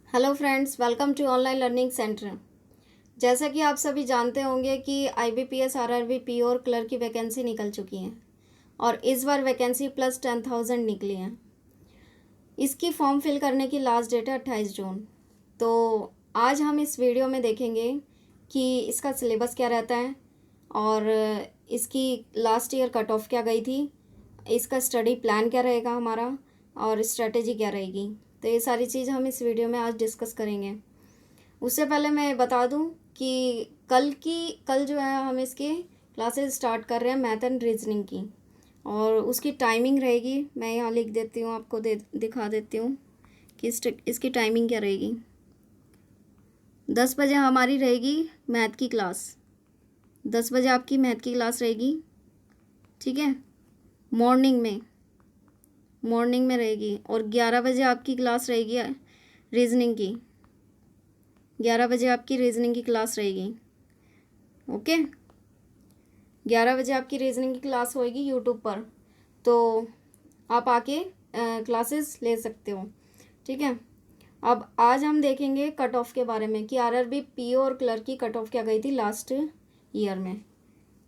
Hello friends, welcome to online learning centre. जैसा कि आप सभी जानते होंगे कि आईबीपीएस आरआरबी पीओ और क्लर्क की वैकेंसी निकल चुकी हैं और इस बार वैकेंसी प्लस 10,000 निकली हैं। इसकी फॉर्म फिल करने की लास्ट डेट है 28 जून। तो आज हम इस वीडियो में देखेंगे कि इसका सिलेबस क्या रहता है और इसकी लास्ट ईयर कट ऑफ क्या गई थी, इसका स्टडी प्लान क्या रहेगा हमारा और स्ट्रेटेजी क्या रहेगी। तो ये सारी चीज़ हम इस वीडियो में आज डिस्कस करेंगे। उससे पहले मैं बता दूं कि कल जो है हम इसके क्लासेस स्टार्ट कर रहे हैं मैथ एंड रीजनिंग की, और उसकी टाइमिंग रहेगी, मैं यहाँ लिख देती हूँ, आपको दिखा देती हूँ कि इसकी टाइमिंग क्या रहेगी। 10 बजे हमारी रहेगी मैथ की क्लास, 10 बजे आपकी मैथ की क्लास रहेगी, ठीक है, मॉर्निंग में रहेगी। और 11 बजे आपकी क्लास रहेगी रीजनिंग की, 11 बजे आपकी रीजनिंग की क्लास रहेगी। ओके, 11 बजे आपकी रीजनिंग की क्लास होएगी यूट्यूब पर, तो आप आके क्लासेस ले सकते हो, ठीक है। अब आज हम देखेंगे कट ऑफ के बारे में कि आरआरबी पीओ और क्लर्क की कट ऑफ क्या गई थी लास्ट ईयर में।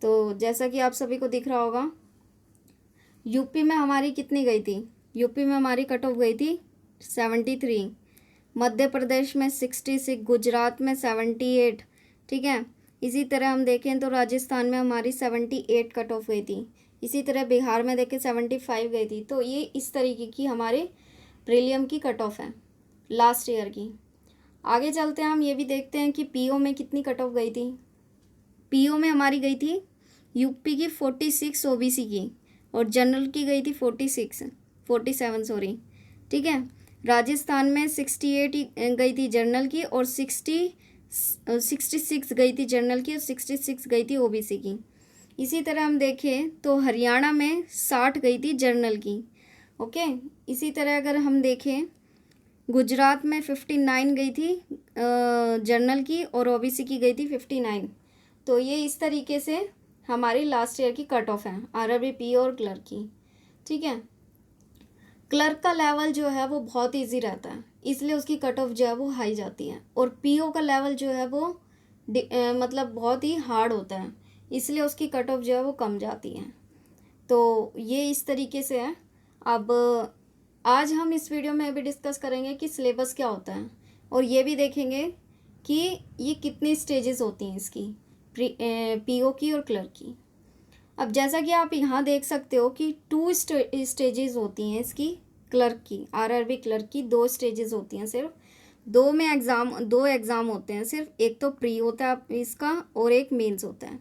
तो जैसा कि आप सभी को दिख रहा होगा, यूपी में हमारी कितनी गई थी, यूपी में हमारी कट ऑफ गई थी 73, मध्य प्रदेश में 66, गुजरात में 78, ठीक है। इसी तरह हम देखें तो राजस्थान में हमारी 78 कट ऑफ गई थी, इसी तरह बिहार में देखें 75 गई थी। तो ये इस तरीके की हमारे प्रीलियम की कट ऑफ है लास्ट ईयर की। आगे चलते हैं, हम ये भी देखते हैं कि पीओ में कितनी कट ऑफ गई थी। पीओ में हमारी गई थी यूपी की 46 ओबीसी की, और जनरल की गई थी 47 सॉरी, ठीक है। राजस्थान में 68 गई थी जनरल की, और 66 गई थी जनरल की, और 66 गई थी ओबीसी की। इसी तरह हम देखें तो हरियाणा में 60 गई थी जनरल की, ओके। इसी तरह अगर हम देखें, गुजरात में 59 गई थी जनरल की, और ओबीसी की गई थी 59। तो ये इस तरीके से हमारी लास्ट ईयर की कट ऑफ है आरआरबी पी और क्लर्क की, ठीक है। क्लर्क का लेवल जो है वो बहुत इजी रहता है, इसलिए उसकी कट ऑफ जो है वो हाई जाती है, और पीओ का लेवल जो है वो मतलब बहुत ही हार्ड होता है, इसलिए उसकी कट ऑफ जो है वो कम जाती है। तो ये इस तरीके से है। अब आज हम इस वीडियो में भी डिस्कस करेंगे कि सिलेबस क्या होता है, और ये भी देखेंगे कि ये कितनी स्टेजेस होती हैं इसकी, पीओ की और क्लर्क की। अब जैसा कि आप यहाँ देख सकते हो कि 2 स्टेजेस होती हैं इसकी, क्लर्क की, आरआरबी क्लर्क की 2 स्टेजेस होती हैं सिर्फ। दो एग्ज़ाम होते हैं सिर्फ, एक तो प्री होता है इसका और एक मेंस होता है,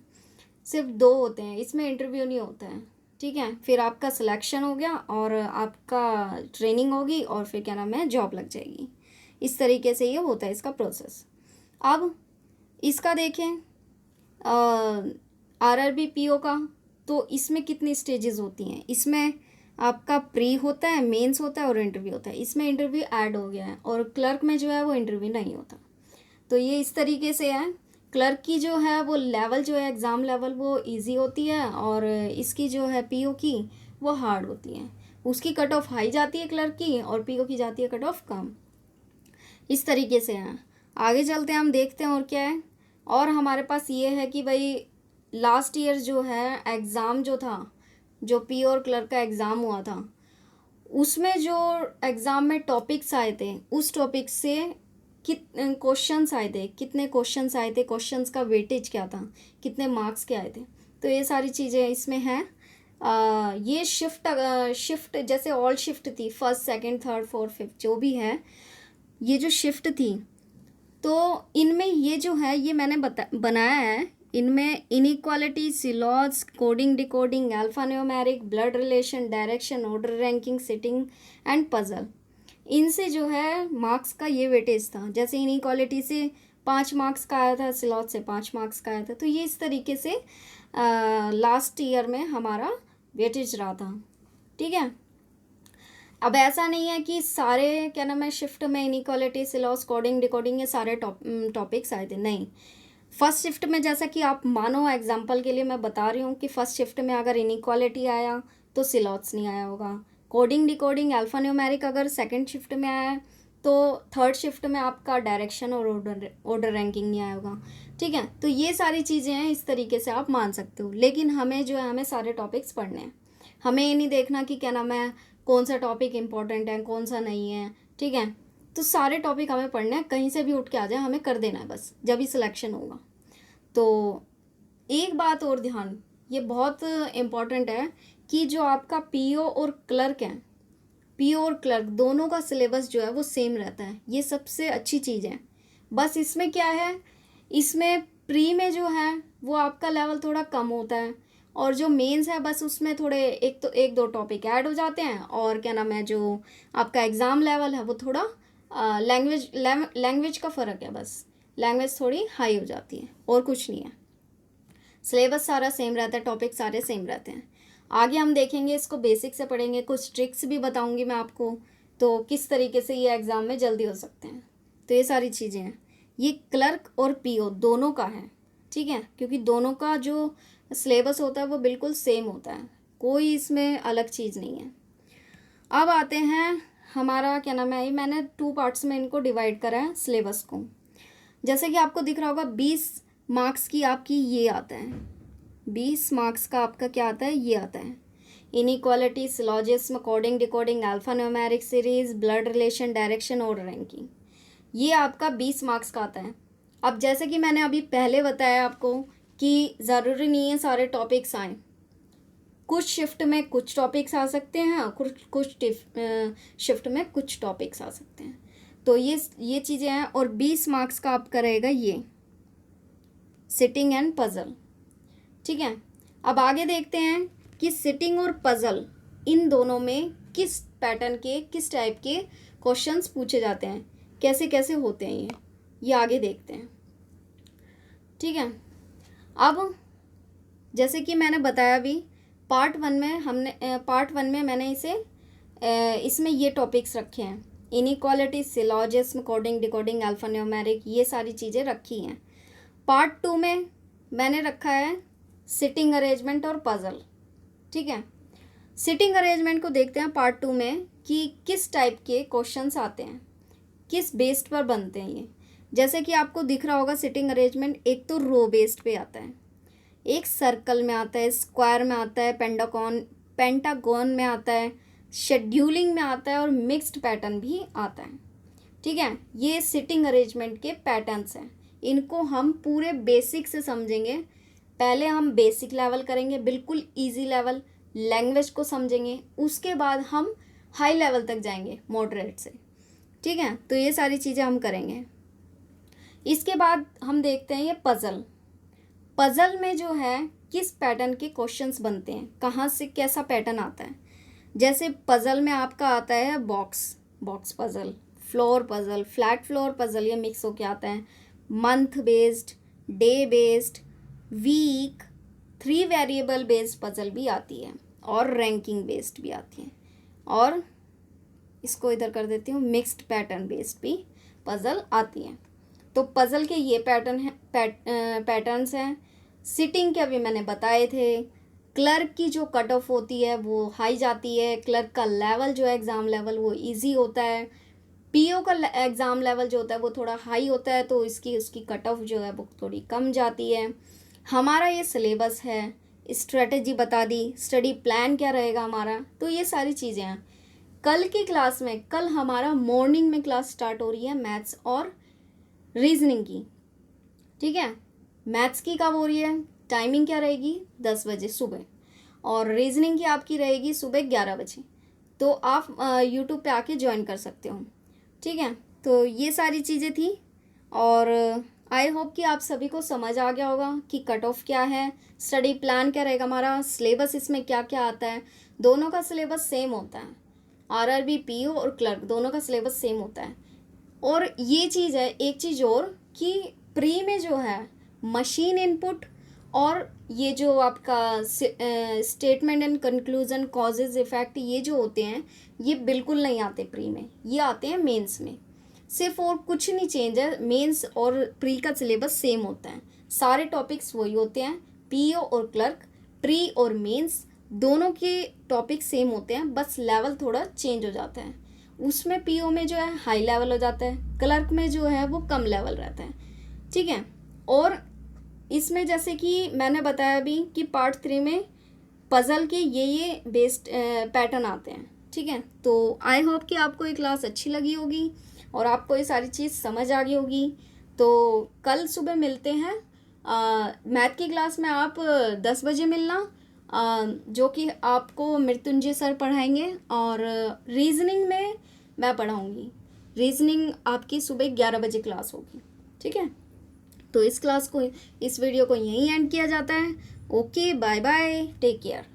सिर्फ 2 होते हैं, इसमें इंटरव्यू नहीं होता है, ठीक है। फिर आपका सिलेक्शन हो गया और आपका ट्रेनिंग होगी और फिर क्या नाम है, जॉब लग जाएगी। इस तरीके से ये होता है इसका प्रोसेस। अब इसका देखें आरआरबी पीओ का, तो इसमें कितनी स्टेजेस होती हैं। इसमें आपका प्री होता है, मेंस होता है और इंटरव्यू होता है। इसमें इंटरव्यू ऐड हो गया है, और क्लर्क में जो है वो इंटरव्यू नहीं होता। तो ये इस तरीके से है। क्लर्क की जो है वो लेवल जो है एग्ज़ाम लेवल वो इजी होती है, और इसकी जो है पीओ की वो हार्ड होती है। उसकी कट ऑफ हाई जाती है क्लर्क की, और पीओ की जाती है कट ऑफ कम। इस तरीके से है। आगे चलते हैं, हम देखते हैं और क्या है। और हमारे पास ये है कि भाई लास्ट ईयर जो है एग्ज़ाम जो था, जो पी और क्लर्क का एग्ज़ाम हुआ था, उसमें जो एग्ज़ाम में टॉपिक्स आए थे, उस टॉपिक से क्वेश्चंस आए थे, कितने क्वेश्चंस आए थे, क्वेश्चंस का वेटेज क्या था, कितने मार्क्स के आए थे। तो ये सारी चीज़ें इसमें हैं। ये शिफ्ट जैसे ऑल शिफ्ट थी, first second third fourth fifth जो भी है, ये जो शिफ्ट थी, तो इनमें ये जो है ये मैंने बनाया है। इनमें inequality, syllogism, coding decoding, alpha numeric, blood relation, direction, order ranking, sitting and puzzle, इनसे जो है मार्क्स का ये वेटेज था। जैसे इनइक्वालिटी से 5 मार्क्स का आया था, सिलॉज से 5 मार्क्स का आया था। तो ये इस तरीके से लास्ट ईयर में हमारा वेटेज रहा था, ठीक है। अब ऐसा नहीं है कि सारे क्या नाम है शिफ्ट में इनइक्वालिटी, सिलॉस, कोडिंग डिकोडिंग ये सारे टॉपिक्स आए थे, नहीं। फर्स्ट शिफ्ट में, जैसा कि आप मानो एग्जांपल के लिए मैं बता रही हूँ कि फर्स्ट शिफ्ट में अगर इनइक्वालिटी आया तो सिलॉस नहीं आया होगा। कोडिंग डिकोडिंग, अल्फा न्यूमेरिक अगर सेकंड शिफ्ट में आया तो थर्ड शिफ्ट में आपका डायरेक्शन और ऑर्डर रैंकिंग नहीं आया होगा, ठीक है। तो ये सारी चीज़ें हैं, इस तरीके से आप मान सकते हो। लेकिन हमें जो है हमें सारे टॉपिक्स पढ़ने हैं, हमें ये नहीं देखना कि क्या नाम है कौन सा टॉपिक इंपॉर्टेंट है कौन सा नहीं है, ठीक है। तो सारे टॉपिक हमें पढ़ने हैं, कहीं से भी उठ के आ जाए हमें कर देना है बस, जब ही सिलेक्शन होगा। तो एक बात और ध्यान, ये बहुत इम्पॉर्टेंट है कि जो आपका पीओ और क्लर्क है, पीओ और क्लर्क दोनों का सिलेबस जो है वो सेम रहता है, ये सबसे अच्छी चीज़ है। बस इसमें क्या है, इसमें प्री में जो है वो आपका लेवल थोड़ा कम होता है, और जो मेंस है बस उसमें थोड़े एक दो टॉपिक ऐड हो जाते हैं, और क्या नाम है जो आपका एग्ज़ाम लेवल है वो थोड़ा लैंग्वेज का फ़र्क है, बस लैंग्वेज थोड़ी हाई हो जाती है और कुछ नहीं है। सिलेबस सारा सेम रहता है, टॉपिक सारे सेम रहते हैं। आगे हम देखेंगे, इसको बेसिक से पढ़ेंगे, कुछ ट्रिक्स भी बताऊंगी मैं आपको, तो किस तरीके से ये एग्ज़ाम में जल्दी हो सकते हैं। तो ये सारी चीज़ें हैं, ये क्लर्क और पीओ दोनों का है, ठीक है, क्योंकि दोनों का जो सिलेबस होता है वो बिल्कुल सेम होता है, कोई इसमें अलग चीज़ नहीं है। अब आते हैं हमारा क्या नाम है, ये मैंने 2 पार्ट्स में इनको डिवाइड करा है सिलेबस को। जैसे कि आपको दिख रहा होगा 20 मार्क्स की आपकी ये आता है, 20 मार्क्स का आपका क्या आता है, ये आता है inequality, syllogism, coding decoding, alpha numeric series, blood relation, direction और रैंकिंग, ये आपका 20 मार्क्स का आता है। अब जैसे कि मैंने अभी पहले बताया आपको कि ज़रूरी नहीं है सारे टॉपिक्स आएँ, कुछ शिफ्ट में कुछ टॉपिक्स आ सकते हैं, कुछ शिफ्ट में कुछ टॉपिक्स आ सकते हैं। तो ये चीज़ें हैं। और 20 मार्क्स का आपका रहेगा ये सिटिंग एंड पजल, ठीक है। अब आगे देखते हैं कि सिटिंग और पजल इन दोनों में किस पैटर्न के, किस टाइप के क्वेश्चंस पूछे जाते हैं, कैसे कैसे होते हैं ये आगे देखते हैं, ठीक है। अब जैसे कि मैंने बताया भी, पार्ट वन में मैंने इसमें ये टॉपिक्स रखे हैं, inequality, syllogism, coding decoding, alpha numeric, ये सारी चीज़ें रखी हैं। पार्ट 2 में मैंने रखा है सिटिंग अरेंजमेंट और पजल, ठीक है। सिटिंग अरेंजमेंट को देखते हैं पार्ट 2 में कि किस टाइप के क्वेश्चंस आते हैं, किस बेस्ड पर बनते हैं ये। जैसे कि आपको दिख रहा होगा सिटिंग अरेंजमेंट एक तो रो बेस्ड पे आता है, एक सर्कल में आता है, स्क्वायर में आता है, पेंटागोन में आता है, शेड्यूलिंग में आता है और मिक्स्ड पैटर्न भी आता है, ठीक है। ये सिटिंग अरेंजमेंट के पैटर्न्स हैं, इनको हम पूरे बेसिक से समझेंगे। पहले हम बेसिक लेवल करेंगे, बिल्कुल इजी लेवल, लैंग्वेज को समझेंगे, उसके बाद हम हाई लेवल तक जाएंगे मॉडरेट से, ठीक है। तो ये सारी चीज़ें हम करेंगे। इसके बाद हम देखते हैं ये पजल। पजल में जो है किस पैटर्न के क्वेश्चंस बनते हैं, कहाँ से कैसा पैटर्न आता है। जैसे पजल में आपका आता है box puzzle, floor puzzle, flat floor puzzle, ये मिक्स होके आता है, month based, day based, week, 3 variable based puzzle भी आती है, और रैंकिंग बेस्ड भी आती है, और इसको इधर कर देती हूँ, मिक्स्ड पैटर्न बेस्ड भी पजल आती है। तो पजल के ये पैटर्न्स हैं। सिटिंग के अभी मैंने बताए थे। क्लर्क की जो कट ऑफ होती है वो हाई जाती है, क्लर्क का लेवल जो है एग्ज़ाम लेवल वो इजी होता है, पीओ का एग्ज़ाम लेवल जो होता है वो थोड़ा हाई होता है, तो उसकी कट ऑफ जो है वो थोड़ी कम जाती है। हमारा ये सिलेबस है, स्ट्रेटजी बता दी, स्टडी प्लान क्या रहेगा हमारा, तो ये सारी चीज़ें हैं। कल की क्लास में, कल हमारा मॉर्निंग में क्लास स्टार्ट हो रही है मैथ्स और रीजनिंग की, ठीक है। मैथ्स की कब हो रही है, टाइमिंग क्या रहेगी, 10 बजे सुबह, और रीजनिंग की आपकी रहेगी सुबह 11 बजे। तो आप यूट्यूब पे आके ज्वाइन कर सकते हो, ठीक है। तो ये सारी चीज़ें थी, और आई होप कि आप सभी को समझ आ गया होगा कि कट ऑफ क्या है, स्टडी प्लान क्या रहेगा हमारा, सिलेबस इसमें क्या क्या आता है। दोनों का सिलेबस सेम होता है, आरआरबी, पीओ और क्लर्क दोनों का सिलेबस सेम होता है। और ये चीज़ है, एक चीज़ और, कि प्री में जो है मशीन इनपुट और ये जो आपका statement and conclusion, causes, effect, ये जो होते हैं ये बिल्कुल नहीं आते प्री में, ये आते हैं मेंस में सिर्फ, और कुछ नहीं चेंज है। मेंस और प्री का सिलेबस सेम होता है, सारे टॉपिक्स वही होते हैं। पीओ और क्लर्क, प्री और मेंस दोनों के टॉपिक सेम होते हैं, बस लेवल थोड़ा चेंज हो जाता है। उसमें पीओ में जो है हाई लेवल हो जाता है, क्लर्क में जो है वो कम लेवल रहता है, ठीक है। और इसमें जैसे कि मैंने बताया अभी कि पार्ट 3 में पज़ल के ये बेस्ड पैटर्न आते हैं, ठीक है। तो आई होप कि आपको ये क्लास अच्छी लगी होगी और आपको ये सारी चीज़ समझ आ गई होगी। तो कल सुबह मिलते हैं। मैथ की क्लास में आप 10 बजे मिलना, जो कि आपको मृत्युंजय सर पढ़ाएंगे, और रीजनिंग में मैं पढ़ाऊँगी। रीजनिंग आपकी सुबह 11 बजे क्लास होगी, ठीक है। तो इस वीडियो को यहीं एंड किया जाता है। Okay, bye bye, take care.